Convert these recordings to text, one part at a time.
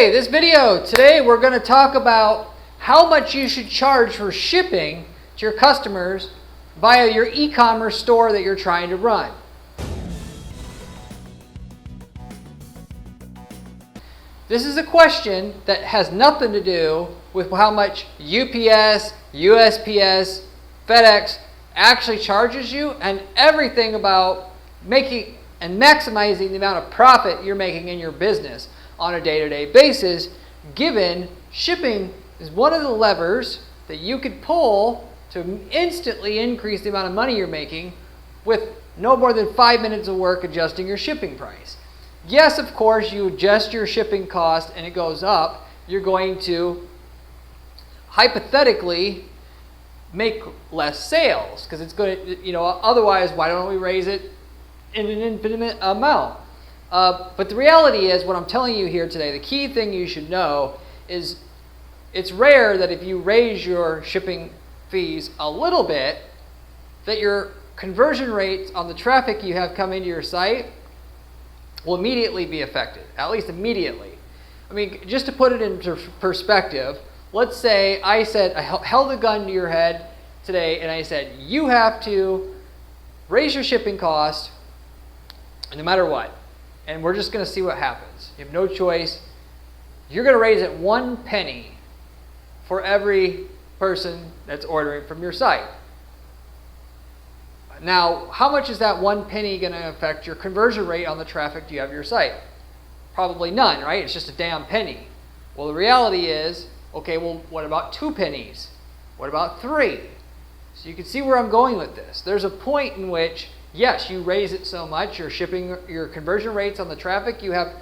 Okay, this video, today we're going to talk about how much you should charge for shipping to your customers via your e-commerce store that you're trying to run. This is a question that has nothing to do with how much UPS, USPS, FedEx actually charges you, and everything about making and maximizing the amount of profit you're making in your business on a day-to-day basis, given shipping is one of the levers that you could pull to instantly increase the amount of money you're making with no more than 5 minutes of work adjusting your shipping price. Yes, of course, you adjust your shipping cost and it goes up, you're going to hypothetically make less sales because it's going to, otherwise why don't we raise it in an infinite amount? But the reality is, what I'm telling you here today, the key thing you should know is it's rare that if you raise your shipping fees a little bit, that your conversion rates on the traffic you have come into your site will immediately be affected, at least immediately. I mean, just to put it into perspective, let's say I held a gun to your head today and I said, you have to raise your shipping cost no matter what. And we're just going to see what happens. You have no choice. You're going to raise it 1 penny for every person that's ordering from your site. Now, how much is that 1 penny going to affect your conversion rate on the traffic you have your site? Probably none, right? It's just a damn penny. Well, the reality is, okay, well, what about 2 pennies? What about 3? So you can see where I'm going with this. There's a point in which, yes, you raise it so much, your conversion rates on the traffic you have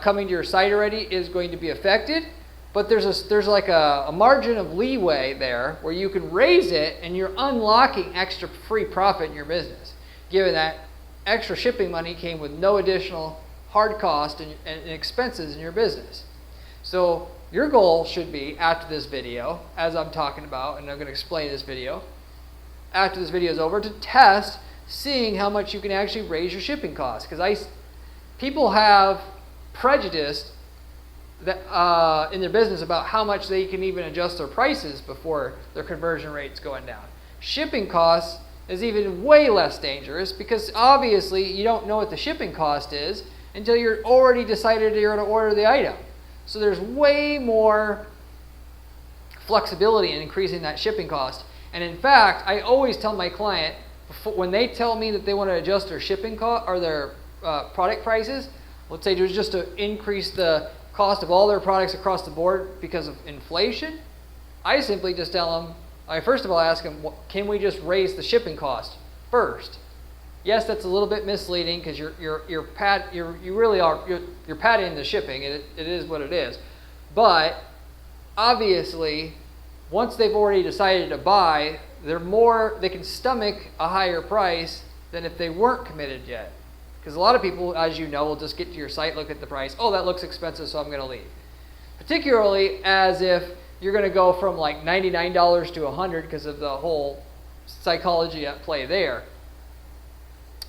coming to your site already is going to be affected. But there's like a margin of leeway there where you can raise it and you're unlocking extra free profit in your business, given that extra shipping money came with no additional hard cost and expenses in your business. So your goal should be, after this video, as I'm talking about, and I'm going to explain this video, after this video is over, to test seeing how much you can actually raise your shipping costs. Because people have prejudice that, in their business about how much they can even adjust their prices before their conversion rate's going down. Shipping costs is even way less dangerous because obviously you don't know what the shipping cost is until you're already decided you're going to order the item. So there's way more flexibility in increasing that shipping cost. And in fact, I always tell my client, when they tell me that they want to adjust their shipping cost or their product prices, let's say just to increase the cost of all their products across the board because of inflation, I simply just tell them, I first of all ask them, can we just raise the shipping cost first? Yes, that's a little bit misleading because you're padding the shipping. It is what it is. But obviously, once they've already decided to buy, they can stomach a higher price than if they weren't committed yet. Because a lot of people, as you know, will just get to your site, look at the price, oh, that looks expensive, so I'm going to leave. Particularly as if you're going to go from like $99 to $100 because of the whole psychology at play there.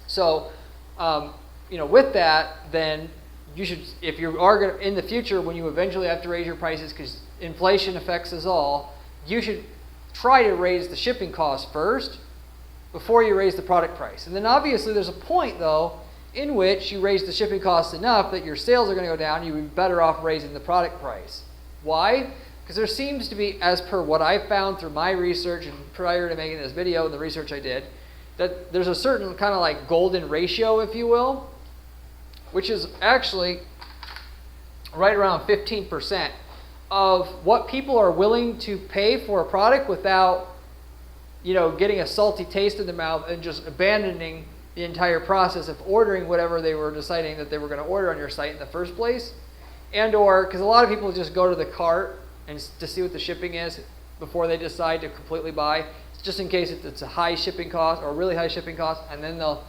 So, with that, then you should, if you are going to, in the future, when you eventually have to raise your prices because inflation affects us all, you should try to raise the shipping cost first before you raise the product price. And then obviously there's a point, though, in which you raise the shipping costs enough that your sales are going to go down, you'd be better off raising the product price. Why? Because there seems to be, as per what I found through my research and prior to making this video and the research I did, that there's a certain kind of like golden ratio, if you will, which is actually right around 15% of what people are willing to pay for a product without, getting a salty taste in their mouth and just abandoning the entire process of ordering whatever they were deciding that they were going to order on your site in the first place. And or, because a lot of people just go to the cart and to see what the shipping is before they decide to completely buy, just in case it's a high shipping cost or really high shipping cost, and then they'll,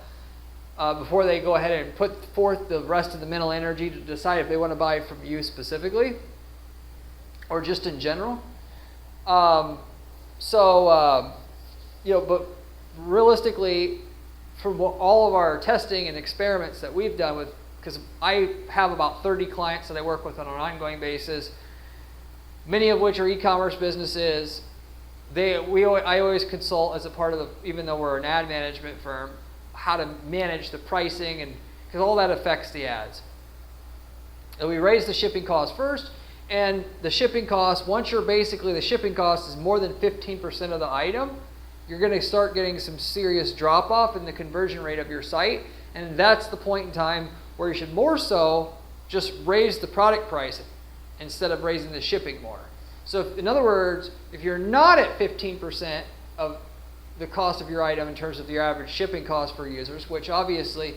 before they go ahead and put forth the rest of the mental energy to decide if they want to buy from you specifically or just in general. But realistically, from all of our testing and experiments that we've done with because I have about 30 clients that I work with on an ongoing basis, many of which are e-commerce businesses. I always consult as a part of the, even though we're an ad management firm, how to manage the pricing, and because all that affects the ads. And we raise the shipping cost first, and the shipping cost, once you're basically, the shipping cost is more than 15% of the item, you're going to start getting some serious drop off in the conversion rate of your site, and that's the point in time where you should more so just raise the product price instead of raising the shipping more. So in other words, if you're not at 15% of the cost of your item in terms of your average shipping cost for users, which obviously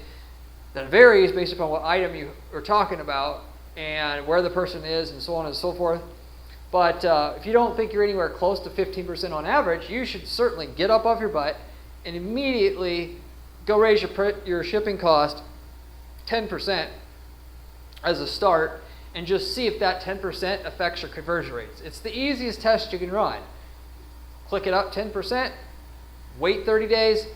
that varies based upon what item you are talking about and where the person is and so on and so forth. But if you don't think you're anywhere close to 15% on average, you should certainly get up off your butt and immediately go raise your shipping cost 10% as a start, and just see if that 10% affects your conversion rates. It's the easiest test you can run. Click it up 10%, wait 30 days,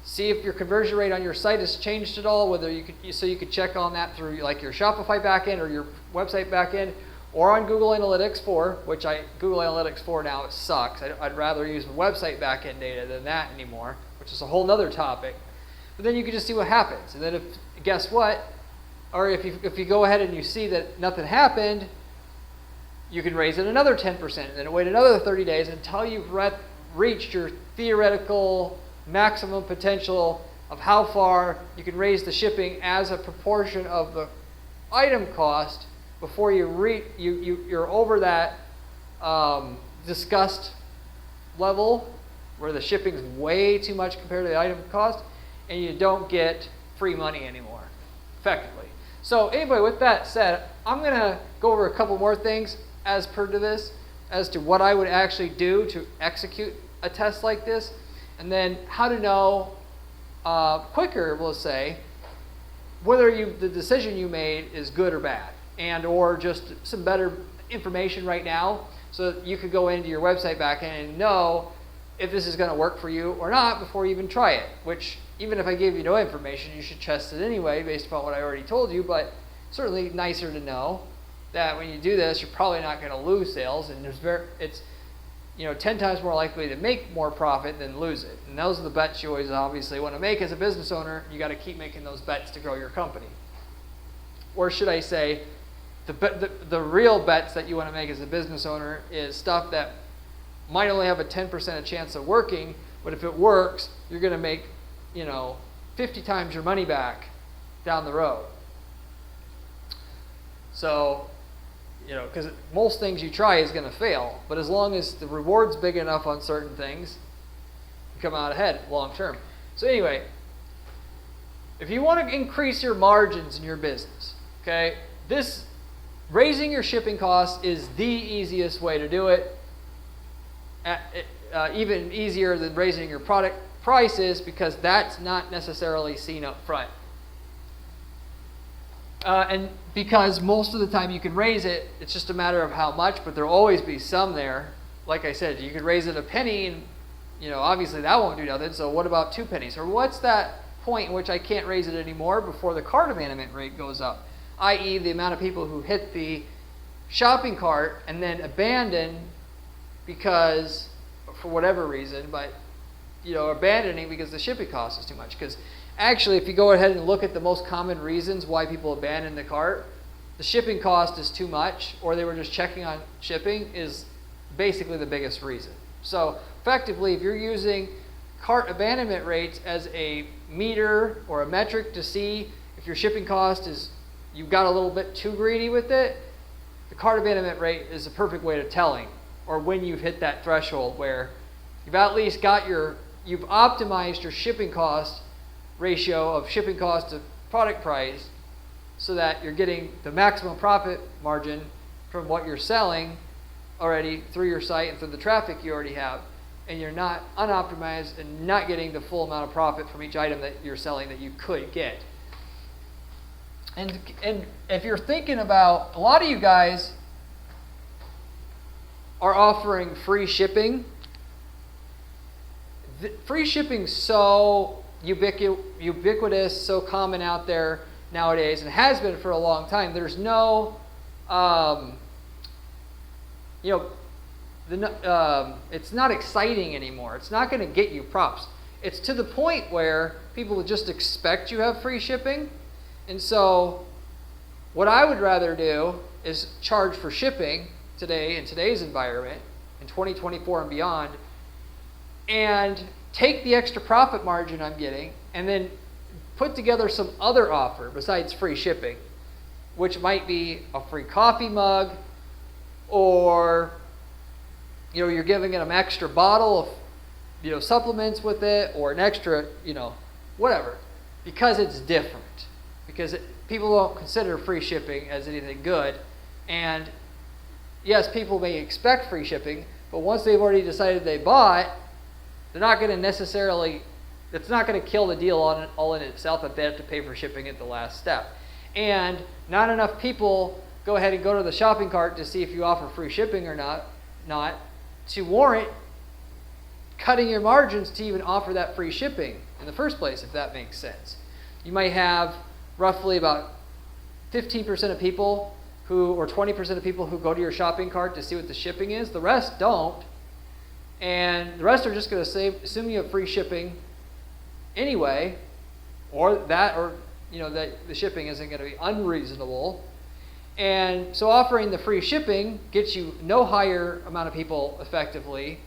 see if your conversion rate on your site has changed at all, whether you could check on that through like your Shopify backend or your website backend, or on Google Analytics 4, which Google Analytics 4 now, it sucks. I'd rather use website backend data than that anymore, which is a whole nother topic. But then you can just see what happens. And then guess what? Or if you go ahead and you see that nothing happened, you can raise it another 10%, and then wait another 30 days until you've reached your theoretical maximum potential of how far you can raise the shipping as a proportion of the item cost before you're over that disgust level where the shipping's way too much compared to the item cost, and you don't get free money anymore, effectively. So anyway, with that said, I'm going to go over a couple more things as per to this, as to what I would actually do to execute a test like this, and then how to know quicker, we'll say, whether the decision you made is good or bad, and or just some better information right now, so that you could go into your website backend and know if this is going to work for you or not before you even try it, which even if I gave you no information, you should test it anyway based upon what I already told you, but certainly nicer to know that when you do this, you're probably not going to lose sales, and it's 10 times more likely to make more profit than lose it. And those are the bets you always obviously want to make as a business owner. You got to keep making those bets to grow your company. Or should I say, the real bets that you want to make as a business owner is stuff that might only have a 10% chance of working, but if it works, you're going to make 50 times your money back down the road. So, because most things you try is going to fail, but as long as the reward's big enough on certain things, you come out ahead long term. So anyway, if you want to increase your margins in your business, okay, raising your shipping costs is the easiest way to do it. Even easier than raising your product prices, because that's not necessarily seen up front. And because most of the time you can raise it, it's just a matter of how much, but there'll always be some there. Like I said, you could raise it a penny, and obviously that won't do nothing, so what about 2 pennies? Or what's that point in which I can't raise it anymore before the cart abandonment rate goes up? I.e. the amount of people who hit the shopping cart and then abandon because, for whatever reason, but abandoning because the shipping cost is too much. Because actually, if you go ahead and look at the most common reasons why people abandon the cart, the shipping cost is too much, or they were just checking on shipping, is basically the biggest reason. So effectively, if you're using cart abandonment rates as a meter or a metric to see if your shipping cost is, you've got a little bit too greedy with it, the cart abandonment rate is a perfect way of telling, or when you've hit that threshold where you've at least you've optimized your shipping cost ratio of shipping cost to product price so that you're getting the maximum profit margin from what you're selling already through your site and through the traffic you already have, and you're not unoptimized and not getting the full amount of profit from each item that you're selling that you could get. And if you're thinking about, a lot of you guys are offering free shipping. Free shipping's so ubiquitous, so common out there, nowadays, and has been for a long time. There's no, it's not exciting anymore. It's not going to get you props. It's to the point where people would just expect you have free shipping. And so what I would rather do is charge for shipping today in today's environment, in 2024 and beyond, and take the extra profit margin I'm getting and then put together some other offer besides free shipping, which might be a free coffee mug, or you're giving them an extra bottle of supplements with it, or an extra whatever, because it's different, because people don't consider free shipping as anything good. And yes, people may expect free shipping, but once they've already decided they bought, they're not going to necessarily, it's not going to kill the deal all in itself that they have to pay for shipping at the last step. And not enough people go ahead and go to the shopping cart to see if you offer free shipping or not to warrant cutting your margins to even offer that free shipping in the first place, if that makes sense. You might have roughly about 15% of people or 20% of people who go to your shopping cart to see what the shipping is. The rest don't. And the rest are just going to assume you have free shipping anyway, or that the shipping isn't going to be unreasonable. And so offering the free shipping gets you no higher amount of people effectively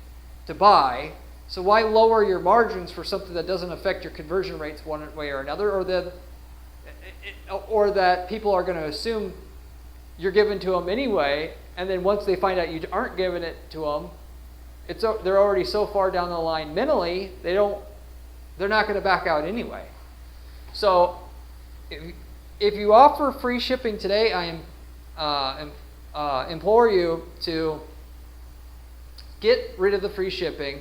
to buy. So why lower your margins for something that doesn't affect your conversion rates one way or another, or that people are going to assume you're giving to them anyway, and then once they find out you aren't giving it to them, they're already so far down the line mentally, they're not going to back out anyway. So if you offer free shipping today, I implore you to get rid of the free shipping,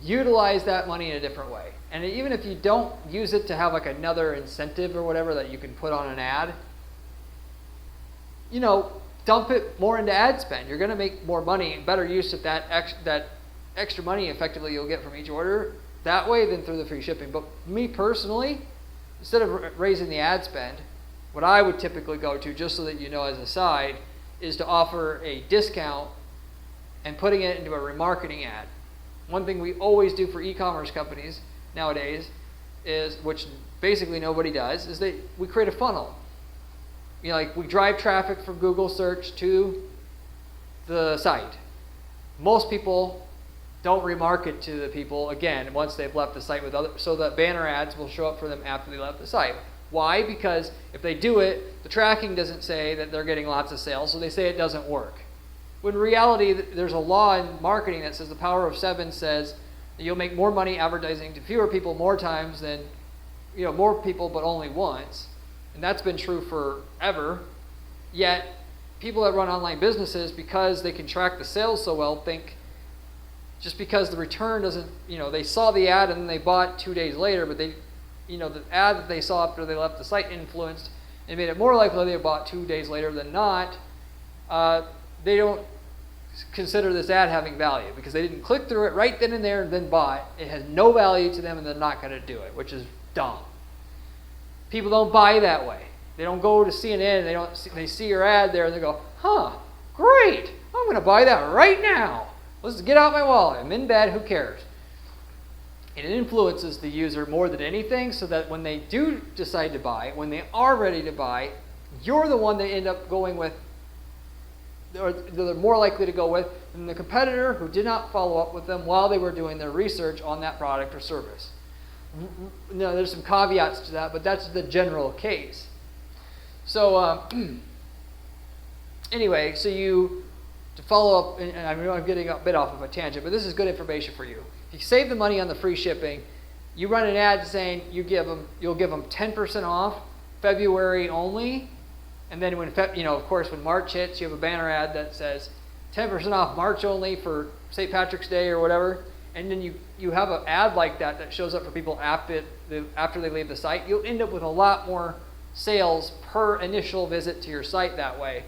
utilize that money in a different way. And even if you don't use it to have like another incentive or whatever that you can put on an ad, dump it more into ad spend. You're going to make more money, better use of that extra money effectively you'll get from each order that way than through the free shipping. But me personally, instead of raising the ad spend, what I would typically go to, just so that you know as a side, is to offer a discount and putting it into a remarketing ad. One thing we always do for e-commerce companies nowadays is, which basically nobody does, is we create a funnel. Like we drive traffic from Google search to the site. Most people don't remarket to the people again once they've left the site with so that banner ads will show up for them after they left the site. Why? Because if they do it, the tracking doesn't say that they're getting lots of sales, so they say it doesn't work. When in reality, there's a law in marketing that says the power of 7 says that you'll make more money advertising to fewer people more times than, more people but only once. And that's been true forever. Yet, people that run online businesses, because they can track the sales so well, think just because the return doesn't, they saw the ad and then they bought 2 days later, but the ad that they saw after they left the site influenced and made it more likely they bought 2 days later than not. They don't consider this ad having value because they didn't click through it right then and there and then bought. It has no value to them and they're not going to do it, which is dumb. People don't buy that way. They don't go to CNN and they see your ad there and they go, great, I'm going to buy that right now. Let's get out my wallet. I'm in bed, who cares? And it influences the user more than anything, so that when they do decide to buy, when they are ready to buy, you're the one they end up going with, or they're more likely to go with, than the competitor who did not follow up with them while they were doing their research on that product or service. Now, there's some caveats to that, but that's the general case. So anyway, to follow up, and I know I'm getting a bit off of a tangent, but this is good information for you. If you save the money on the free shipping, you run an ad saying you'll give them 10% off February only, and then of course when March hits, you have a banner ad that says 10% off March only for St. Patrick's Day or whatever, and then you have an ad like that shows up for people after they leave the site. You'll end up with a lot more sales per initial visit to your site that way,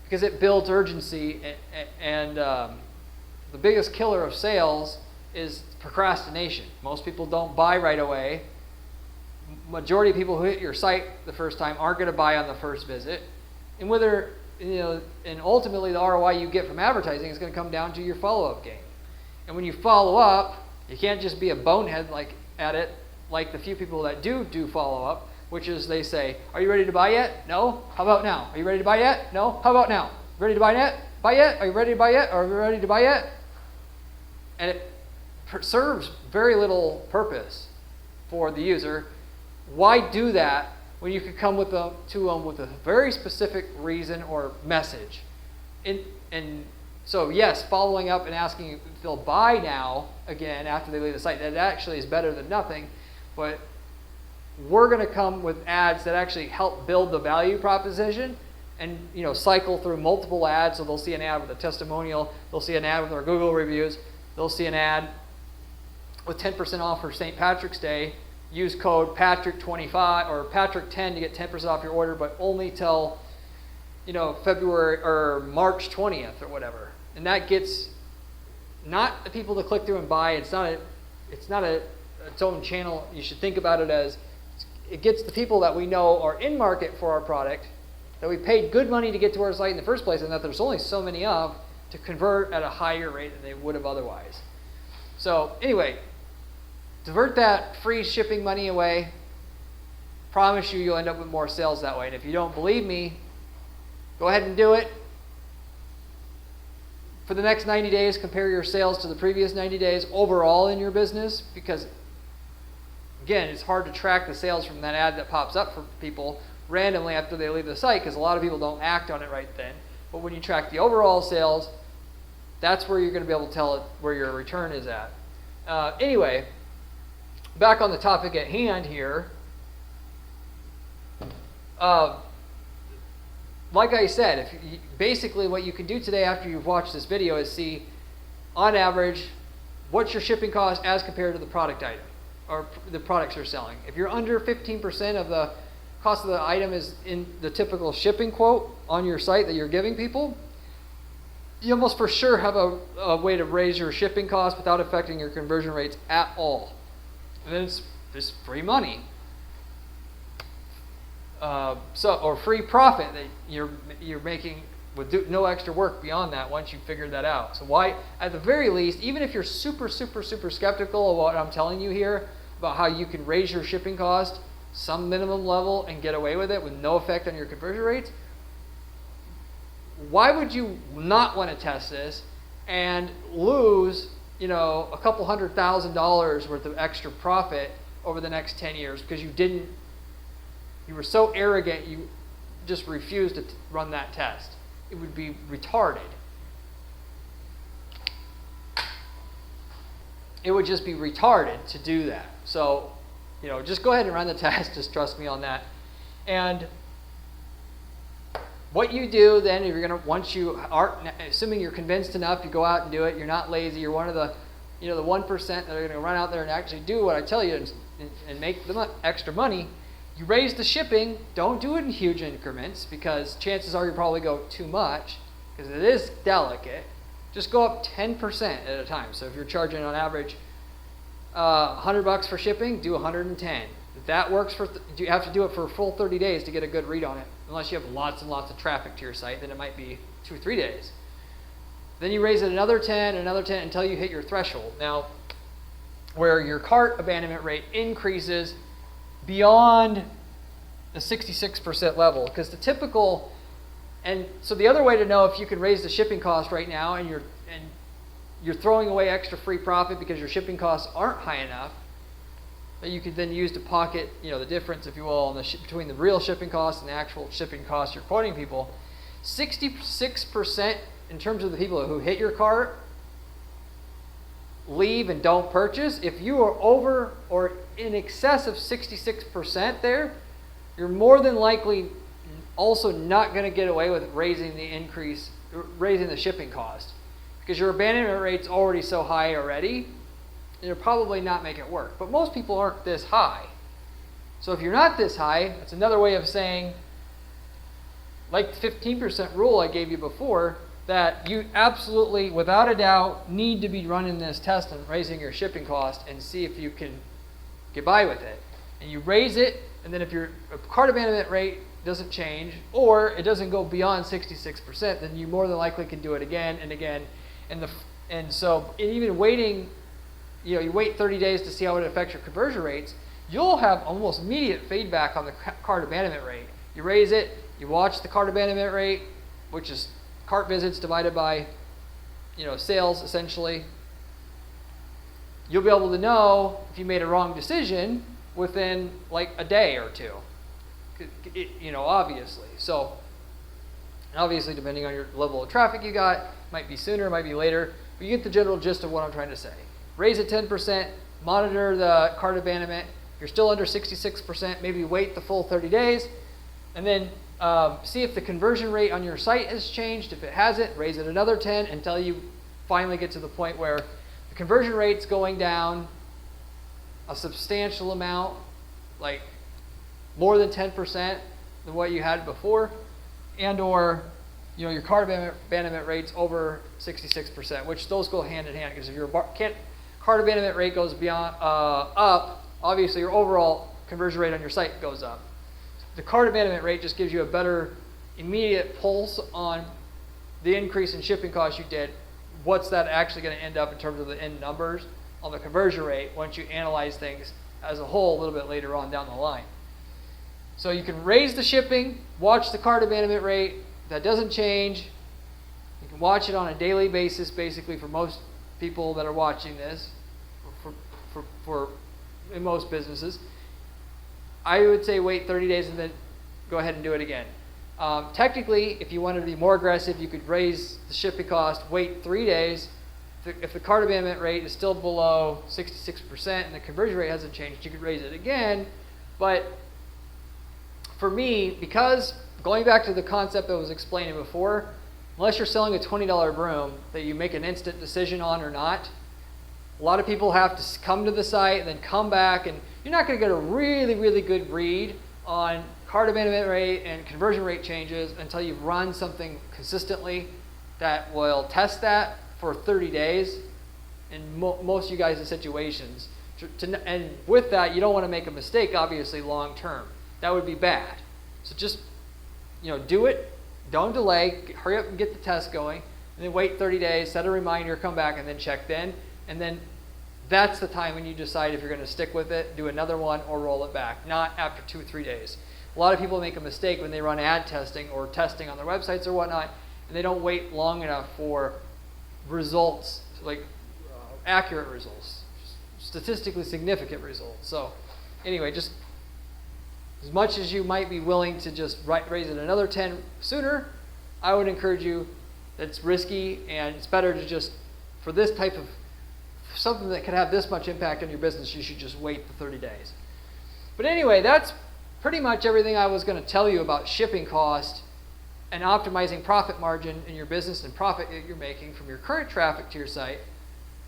because it builds urgency, and the biggest killer of sales is procrastination. Most people don't buy right away. majority of people who hit your site the first time aren't going to buy on the first visit. And whether, and ultimately the ROI you get from advertising is going to come down to your follow-up game. And when you follow up, you can't just be a bonehead at it like the few people that do follow up, which is they say, are you ready to buy yet? No? How about now? Are you ready to buy yet? No? How about now? Ready to buy yet? Buy yet? Are you ready to buy yet? Are we ready to buy yet? And it serves very little purpose for the user. Why do that when you could come to them with a very specific reason or message? And so yes, following up and asking if they'll buy now again after they leave the site, that actually is better than nothing. But we're going to come with ads that actually help build the value proposition, and cycle through multiple ads. So they'll see an ad with a testimonial, they'll see an ad with our Google reviews, they'll see an ad with 10% off for St. Patrick's Day. Use code Patrick25 or Patrick10 to get 10% off your order, but only till February or March 20th or whatever. And that gets not the people to click through and buy. It's not its own channel. You should think about it as it gets the people that we know are in market for our product, that we paid good money to get to our site in the first place, and that there's only so many of, to convert at a higher rate than they would have otherwise. So anyway, divert that free shipping money away. Promise you'll end up with more sales that way. And if you don't believe me, go ahead and do it. For the next 90 days, compare your sales to the previous 90 days overall in your business, because again, it's hard to track the sales from that ad that pops up for people randomly after they leave the site, because a lot of people don't act on it right then. But when you track the overall sales, that's where you're going to be able to tell it where your return is at. Anyway, back on the topic at hand here. Like I said, basically what you can do today after you've watched this video is see, on average, what's your shipping cost as compared to the product item or the products you're selling. If you're under 15% of the cost of the item is in the typical shipping quote on your site that you're giving people, you almost for sure have a way to raise your shipping costs without affecting your conversion rates at all. And then it's just free money. Or free profit that you're making with no extra work beyond that once you figured that out. So why, at the very least, even if you're super skeptical of what I'm telling you here about how you can raise your shipping cost some minimum level and get away with it with no effect on your conversion rates, why would you not want to test this and lose a couple $100,000 worth of extra profit over the next 10 years because you were so arrogant you just refused to run that test? It would be retarded. It would just be retarded to do that. So, just go ahead and run the test. Just trust me on that. And what you do then, if you're once you are, assuming you're convinced enough, you go out and do it. You're not lazy. You're one of the, the 1% that are going to run out there and actually do what I tell you and make the extra money. You raise the shipping. Don't do it in huge increments, because chances are you probably go too much, because it is delicate. Just go up 10% at a time. So if you're charging on average $100 for shipping, do 110. If that works you have to do it for a full 30 days to get a good read on it. Unless you have lots and lots of traffic to your site, then it might be 2 or 3 days. Then you raise it another 10, until you hit your threshold. Now, where your cart abandonment rate increases beyond the 66% level, because the typical, and so the other way to know if you can raise the shipping cost right now and you're throwing away extra free profit because your shipping costs aren't high enough, that you could then use to pocket the difference, if you will, between the real shipping costs and the actual shipping costs you're quoting people. 66% in terms of the people who hit your cart leave and don't purchase. If you are over or in excess of 66% there, you're more than likely also not going to get away with raising the shipping cost, because your abandonment rate's already so high already, and you'll probably not make it work. But most people aren't this high. So if you're not this high, that's another way of saying, like the 15% rule I gave you before, that you absolutely, without a doubt, need to be running this test and raising your shipping cost and see if you can get by with it. and you raise it, and then if your cart abandonment rate doesn't change, or it doesn't go beyond 66%, then you more than likely can do it again and again. And so even waiting, you wait 30 days to see how it affects your conversion rates, you'll have almost immediate feedback on the cart abandonment rate. You raise it, you watch the cart abandonment rate, which is cart visits divided by sales essentially. You'll be able to know if you made a wrong decision within like a day or two. Obviously. So, obviously, depending on your level of traffic you got, might be sooner, might be later, but you get the general gist of what I'm trying to say. Raise it 10%, monitor the cart abandonment. If you're still under 66%, maybe wait the full 30 days, and then see if the conversion rate on your site has changed. If it hasn't, raise it another 10 until you finally get to the point where the conversion rate's going down a substantial amount, like more than 10% than what you had before, and or your cart abandonment rate's over 66%, which those go hand in hand, because if your cart abandonment rate goes beyond up, obviously your overall conversion rate on your site goes up. The cart abandonment rate just gives you a better immediate pulse on the increase in shipping costs you did. What's that actually going to end up in terms of the end numbers on the conversion rate once you analyze things as a whole a little bit later on down the line. So you can raise the shipping, watch the cart abandonment rate. If that doesn't change, you can watch it on a daily basis, basically, for most people that are watching this, for in most businesses. I would say wait 30 days and then go ahead and do it again. Technically, if you wanted to be more aggressive, you could raise the shipping cost, wait 3 days. If the cart abandonment rate is still below 66% and the conversion rate hasn't changed, you could raise it again. But for me, because going back to the concept I was explaining before, unless you're selling a $20 broom that you make an instant decision on or not, a lot of people have to come to the site and then come back, and you're not going to get a really, really good read on cart abandonment rate and conversion rate changes until you've run something consistently that will test that for 30 days in most of you guys' situations. And with that, you don't want to make a mistake, obviously, long term. That would be bad. So just, do it. Don't delay. Hurry up and get the test going. And then wait 30 days, set a reminder, come back, and then check then. And then that's the time when you decide if you're going to stick with it, do another one, or roll it back. Not after 2 or 3 days. A lot of people make a mistake when they run ad testing or testing on their websites or whatnot, and they don't wait long enough for results, like accurate results, statistically significant results. So anyway, just as much as you might be willing to just raise it another 10 sooner, I would encourage you, it's risky, and it's better to just, for this type of something that could have this much impact on your business, you should just wait the 30 days. But anyway, that's pretty much everything I was going to tell you about shipping cost and optimizing profit margin in your business and profit that you're making from your current traffic to your site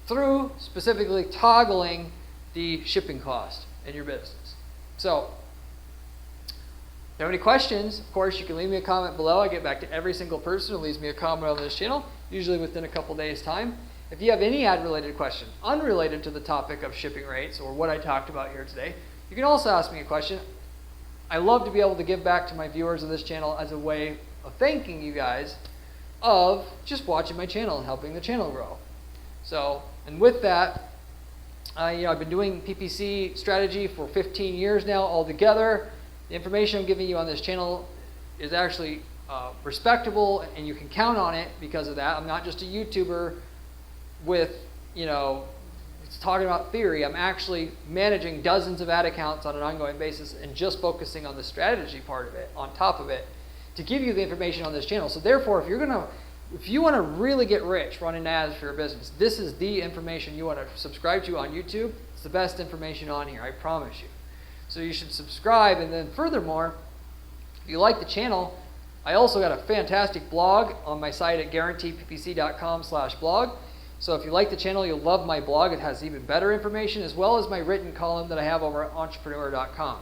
through specifically toggling the shipping cost in your business. So, if you have any questions, of course, you can leave me a comment below. I get back to every single person who leaves me a comment on this channel, usually within a couple days' time. If you have any ad-related question, unrelated to the topic of shipping rates or what I talked about here today, you can also ask me a question. I love to be able to give back to my viewers of this channel as a way of thanking you guys of just watching my channel and helping the channel grow. So, and with that, I've been doing PPC strategy for 15 years now altogether. The information I'm giving you on this channel is actually respectable, and you can count on it because of that. I'm not just a YouTuber with, talking about theory. I'm actually managing dozens of ad accounts on an ongoing basis and just focusing on the strategy part of it, on top of it, to give you the information on this channel. So therefore, if you want to really get rich running ads for your business, this is the information you want to subscribe to on YouTube. It's the best information on here, I promise you. So you should subscribe, and then furthermore, if you like the channel, I also got a fantastic blog on my site at guaranteeppc.com/blog. So if you like the channel, you'll love my blog. It has even better information, as well as my written column that I have over at entrepreneur.com.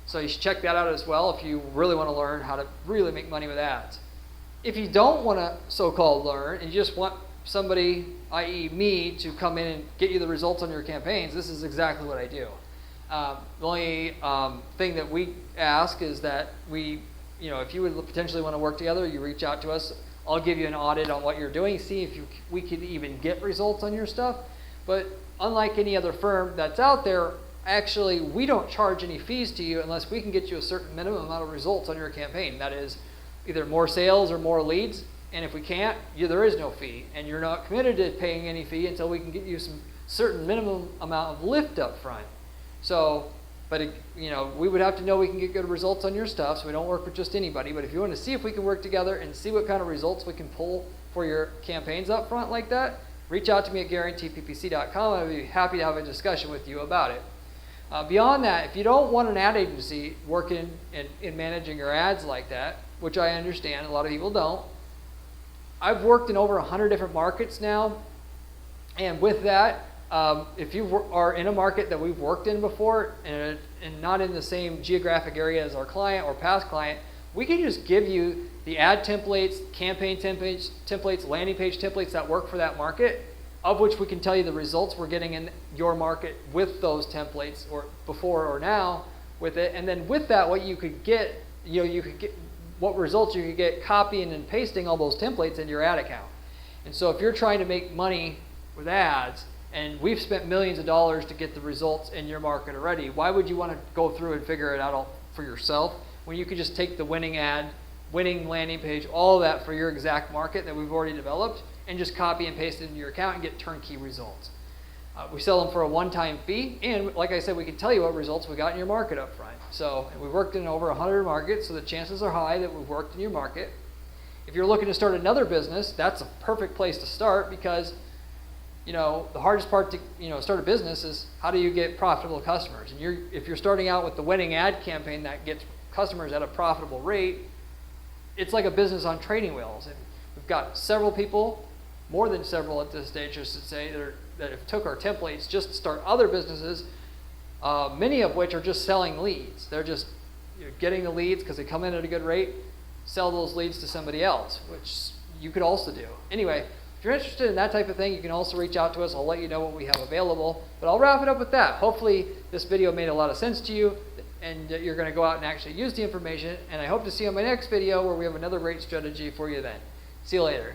So you should check that out as well if you really want to learn how to really make money with ads. If you don't want to so-called learn, and you just want somebody, i.e. me, to come in and get you the results on your campaigns, this is exactly what I do. The only thing that we ask is that if you would potentially want to work together, you reach out to us. I'll give you an audit on what you're doing, see if we could even get results on your stuff. But unlike any other firm that's out there, actually, we don't charge any fees to you unless we can get you a certain minimum amount of results on your campaign. That is either more sales or more leads. And if we can't, there is no fee. And you're not committed to paying any fee until we can get you some certain minimum amount of lift up front. So, but we would have to know we can get good results on your stuff, so we don't work with just anybody. But if you want to see if we can work together and see what kind of results we can pull for your campaigns up front like that, reach out to me at guaranteeppc.com. I'd be happy to have a discussion with you about it. Beyond that, if you don't want an ad agency working in managing your ads like that, which I understand, a lot of people don't, I've worked in over 100 different markets now, and with that, if you are in a market that we've worked in before and not in the same geographic area as our client or past client, we can just give you the ad templates, campaign templates, landing page templates that work for that market, of which we can tell you the results we're getting in your market with those templates, or before or now with it. And then with that, what you could get, what results you could get copying and pasting all those templates into your ad account. And so if you're trying to make money with ads, and we've spent millions of dollars to get the results in your market already, why would you want to go through and figure it out all for yourself when you could just take the winning ad, winning landing page, all of that for your exact market that we've already developed, and just copy and paste it into your account and get turnkey results. We sell them for a one-time fee, and like I said, we can tell you what results we got in your market up front. So we've worked in over 100 markets, so the chances are high that we've worked in your market. If you're looking to start another business, that's a perfect place to start, because the hardest part to start a business is how do you get profitable customers. And if you're starting out with the winning ad campaign that gets customers at a profitable rate, it's like a business on training wheels. And we've got several people, more than several at this stage, just to say, that have took our templates just to start other businesses, many of which are just selling leads. They're just getting the leads because they come in at a good rate, sell those leads to somebody else, which you could also do. Anyway, if you're interested in that type of thing, you can also reach out to us. I'll let you know what we have available. But I'll wrap it up with that. Hopefully this video made a lot of sense to you, and you're going to go out and actually use the information. And I hope to see you on my next video where we have another rate strategy for you then. See you later.